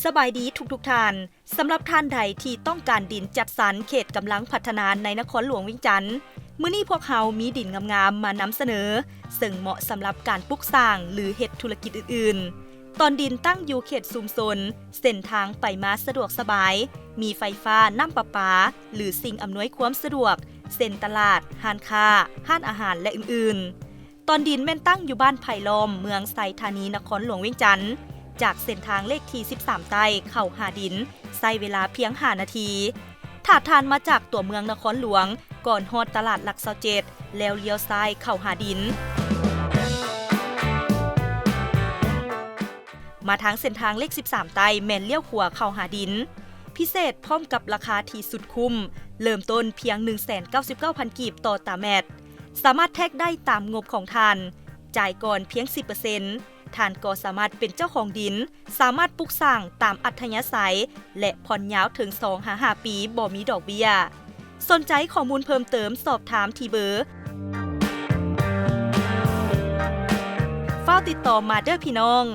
สบายดีทุกท่านสำหรับท่านใดที่ต้องการดินจัดสรรเขตกำลังพัฒนาในนครหลวงเวียงจันทน์มื้อนี้พวกเรามีดินงามๆมานำเสนอซึ่งเหมาะสำหรับการปลูกสร้างหรือเฮ็ดธุรกิจอื่นๆตอนดินตั้งอยู่เขตชุมชนเส้นทางไปมาสะดวกสบายมีไฟฟ้าน้ำประปาหรือสิ่งอำนวยความสะดวกเส้นตลาดห้านค้าห้านอาหารและอื่นๆตอนดินแม่นตั้งอยู่บ้านไผ่ล้อมเมืองไซธานีนครหลวงเวียงจันทน์จากเส้นทางเลขที่13ใต้เข้าหาดินใช้เวลาเพียง5นาทีถ้าทานมาจากตัวเมืองนครหลวงก่อนฮอดตลาดหลัก27แล้วเลี้ยวซ้ายเข้าหาดินมาทางเส้นทางเลข13ใต้แม่นเลี้ยวขวาเข้าหาดินพิเศษพร้อมกับราคาที่สุดคุ้มเริ่มต้นเพียง 199,000 กีบต่อตาแมตรสามารถแท็กได้ตามงบของทานจ่ายก่อนเพียง 10%ท่านก็สามารถเป็นเจ้าของดินสามารถปลูกสร้างตามอัธยาศัยและผ่อนยาวถึง 2-5 ปีบ่มีดอกเบี้ยสนใจข้อมูลเพิ่มเติมสอบถามที่เบอร์เฝ้าติดต่อมาเด้อพี่น้อง